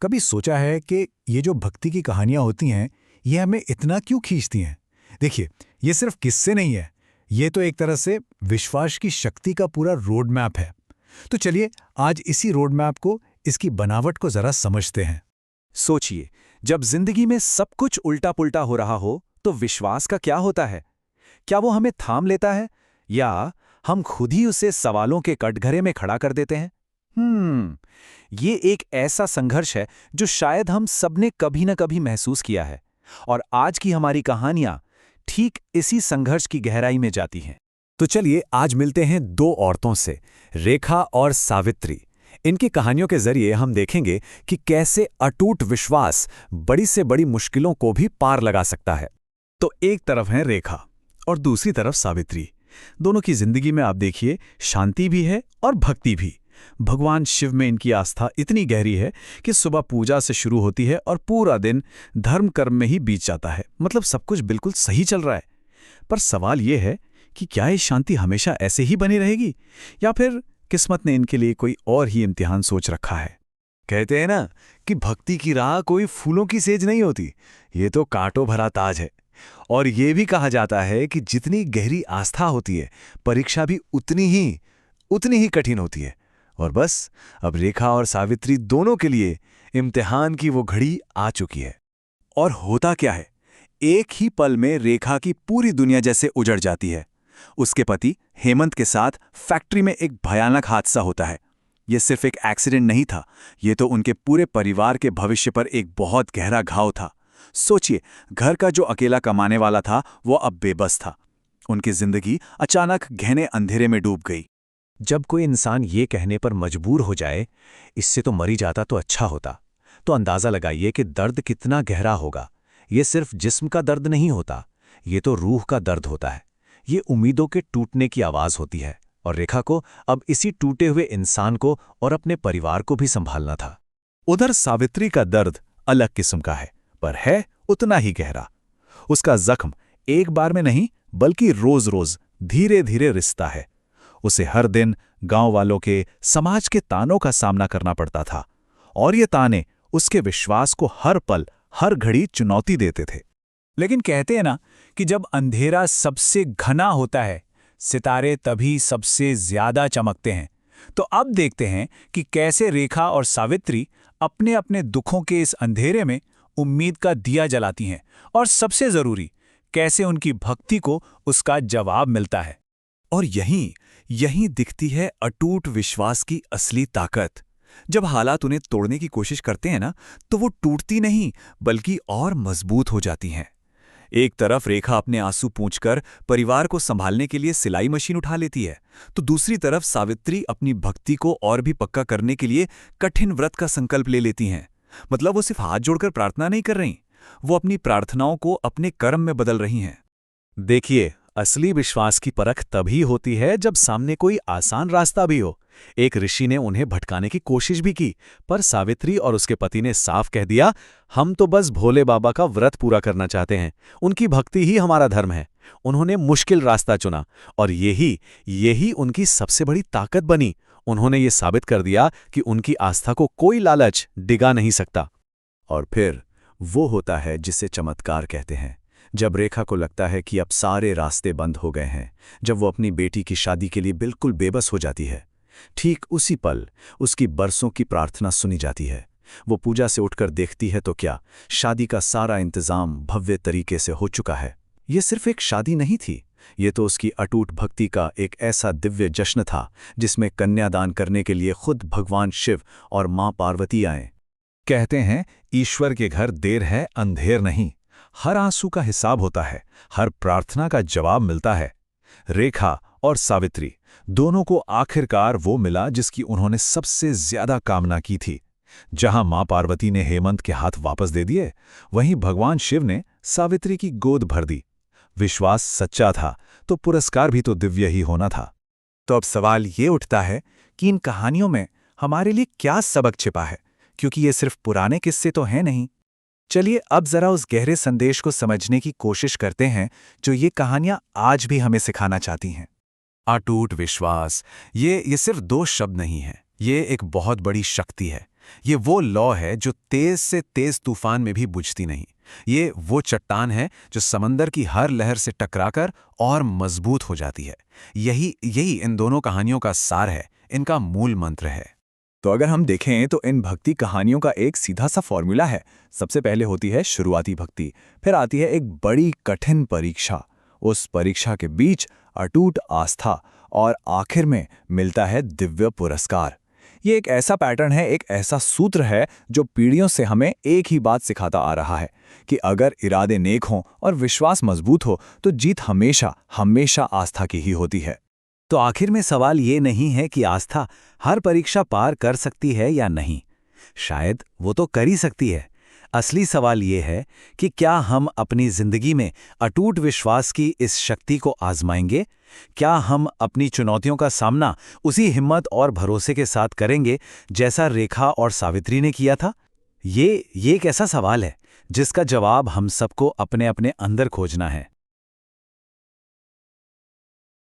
कभी सोचा है कि ये जो भक्ति की कहानियां होती हैं, ये हमें इतना क्यों खींचती हैं? देखिए, ये सिर्फ किस्से नहीं है, ये तो एक तरह से विश्वास की शक्ति का पूरा रोड मैप है। तो चलिए, आज इसी रोड मैप को, इसकी बनावट को जरा समझते हैं। सोचिए, जब जिंदगी में सब कुछ उल्टा पुल्टा हो रहा हो तो विश्वास का क्या होता है? क्या वो हमें थाम लेता है या हम खुद ही उसे सवालों के कटघरे में खड़ा कर देते हैं? ये एक ऐसा संघर्ष है जो शायद हम सबने कभी न कभी महसूस किया है। और आज की हमारी कहानियां ठीक इसी संघर्ष की गहराई में जाती हैं। तो चलिए आज मिलते हैं दो औरतों से, रेखा और सावित्री। इनकी कहानियों के जरिए हम देखेंगे कि कैसे अटूट विश्वास बड़ी से बड़ी मुश्किलों को भी पार लगा सकता है। तो एक तरफ है रेखा और दूसरी तरफ सावित्री। दोनों की जिंदगी में आप देखिए, शांति भी है और भक्ति भी। भगवान शिव में इनकी आस्था इतनी गहरी है कि सुबह पूजा से शुरू होती है और पूरा दिन धर्म कर्म में ही बीत जाता है। मतलब सब कुछ बिल्कुल सही चल रहा है। पर सवाल यह है कि क्या ये शांति हमेशा ऐसे ही बनी रहेगी या फिर किस्मत ने इनके लिए कोई और ही इम्तिहान सोच रखा है? कहते हैं ना कि भक्ति की राह कोई फूलों की सेज नहीं होती, ये तो कांटों भरा ताज है। और ये भी कहा जाता है कि जितनी गहरी आस्था होती है, परीक्षा भी उतनी ही कठिन होती है। और बस अब रेखा और सावित्री दोनों के लिए इम्तिहान की वो घड़ी आ चुकी है। और होता क्या है, एक ही पल में रेखा की पूरी दुनिया जैसे उजड़ जाती है। उसके पति हेमंत के साथ फैक्ट्री में एक भयानक हादसा होता है। यह सिर्फ एक एक्सीडेंट नहीं था, ये तो उनके पूरे परिवार के भविष्य पर एक बहुत गहरा घाव था। सोचिए, घर का जो अकेला कमाने वाला था वो अब बेबस था। उनकी जिंदगी अचानक गहने अंधेरे में डूब गई। जब कोई इंसान ये कहने पर मजबूर हो जाए, इससे तो मरी जाता तो अच्छा होता, तो अंदाजा लगाइए कि दर्द कितना गहरा होगा। ये सिर्फ जिस्म का दर्द नहीं होता, ये तो रूह का दर्द होता है। ये उम्मीदों के टूटने की आवाज होती है। और रेखा को अब इसी टूटे हुए इंसान को और अपने परिवार को भी संभालना था। उधर सावित्री का दर्द अलग किस्म का है, पर है उतना ही गहरा। उसका जख्म एक बार में नहीं बल्कि रोज रोज धीरे धीरे रिश्ता है। उसे हर दिन गांव वालों के, समाज के तानों का सामना करना पड़ता था, और ये ताने उसके विश्वास को हर पल हर घड़ी चुनौती देते थे। लेकिन कहते हैं ना कि जब अंधेरा सबसे घना होता है, सितारे तभी सबसे ज्यादा चमकते हैं। तो अब देखते हैं कि कैसे रेखा और सावित्री अपने अपने दुखों के इस अंधेरे में उम्मीद का दिया जलाती हैं, और सबसे जरूरी, कैसे उनकी भक्ति को उसका जवाब मिलता है। और यहीं दिखती है अटूट विश्वास की असली ताकत। जब हालात उन्हें तोड़ने की कोशिश करते हैं ना, तो वो टूटती नहीं बल्कि और मजबूत हो जाती हैं। एक तरफ रेखा अपने आंसू पोंछकर परिवार को संभालने के लिए सिलाई मशीन उठा लेती है, तो दूसरी तरफ सावित्री अपनी भक्ति को और भी पक्का करने के लिए कठिन व्रत का संकल्प ले लेती हैं। मतलब वो सिर्फ हाथ जोड़कर प्रार्थना नहीं कर रही, वो अपनी प्रार्थनाओं को अपने कर्म में बदल रही हैं। देखिए, असली विश्वास की परख तभी होती है जब सामने कोई आसान रास्ता भी हो। एक ऋषि ने उन्हें भटकाने की कोशिश भी की, पर सावित्री और उसके पति ने साफ कह दिया, हम तो बस भोले बाबा का व्रत पूरा करना चाहते हैं, उनकी भक्ति ही हमारा धर्म है। उन्होंने मुश्किल रास्ता चुना, और यही उनकी सबसे बड़ी ताकत बनी। उन्होंने ये साबित कर दिया कि उनकी आस्था को कोई लालच डिगा नहीं सकता। और फिर वो होता है जिसे चमत्कार कहते हैं। जब रेखा को लगता है कि अब सारे रास्ते बंद हो गए हैं, जब वो अपनी बेटी की शादी के लिए बिल्कुल बेबस हो जाती है, ठीक उसी पल उसकी बरसों की प्रार्थना सुनी जाती है। वो पूजा से उठकर देखती है तो क्या, शादी का सारा इंतजाम भव्य तरीके से हो चुका है। ये सिर्फ एक शादी नहीं थी, ये तो उसकी अटूट भक्ति का एक ऐसा दिव्य जश्न था जिसमें कन्यादान करने के लिए खुद भगवान शिव और मां पार्वती आए। कहते हैं, ईश्वर के घर देर है अंधेर नहीं। हर आंसू का हिसाब होता है, हर प्रार्थना का जवाब मिलता है। रेखा और सावित्री दोनों को आखिरकार वो मिला जिसकी उन्होंने सबसे ज्यादा कामना की थी। जहां मां पार्वती ने हेमंत के हाथ वापस दे दिए, वहीं भगवान शिव ने सावित्री की गोद भर दी। विश्वास सच्चा था तो पुरस्कार भी तो दिव्य ही होना था। तो अब सवाल ये उठता है कि इन कहानियों में हमारे लिए क्या सबक छिपा है, क्योंकि ये सिर्फ पुराने किस्से तो हैं नहीं। चलिए अब जरा उस गहरे संदेश को समझने की कोशिश करते हैं जो ये कहानियां आज भी हमें सिखाना चाहती हैं। अटूट विश्वास, ये सिर्फ दो शब्द नहीं है, ये एक बहुत बड़ी शक्ति है। ये वो लौ है जो तेज से तेज तूफान में भी बुझती नहीं। ये वो चट्टान है जो समंदर की हर लहर से टकराकर और मजबूत हो जाती है। यही यही इन दोनों कहानियों का सार है, इनका मूल मंत्र है। तो अगर हम देखें तो इन भक्ति कहानियों का एक सीधा सा फॉर्मूला है। सबसे पहले होती है शुरुआती भक्ति, फिर आती है एक बड़ी कठिन परीक्षा, उस परीक्षा के बीच अटूट आस्था, और आखिर में मिलता है दिव्य पुरस्कार। ये एक ऐसा पैटर्न है, एक ऐसा सूत्र है जो पीढ़ियों से हमें एक ही बात सिखाता आ रहा है कि अगर इरादे नेक हों और विश्वास मजबूत हो तो जीत हमेशा हमेशा आस्था की ही होती है। तो आखिर में सवाल ये नहीं है कि आस्था हर परीक्षा पार कर सकती है या नहीं। शायद वो तो कर ही सकती है। असली सवाल ये है कि क्या हम अपनी जिंदगी में अटूट विश्वास की इस शक्ति को आजमाएंगे? क्या हम अपनी चुनौतियों का सामना उसी हिम्मत और भरोसे के साथ करेंगे जैसा रेखा और सावित्री ने किया था? ये एक ऐसा सवाल है जिसका जवाब हम सबको अपने अपने अंदर खोजना है।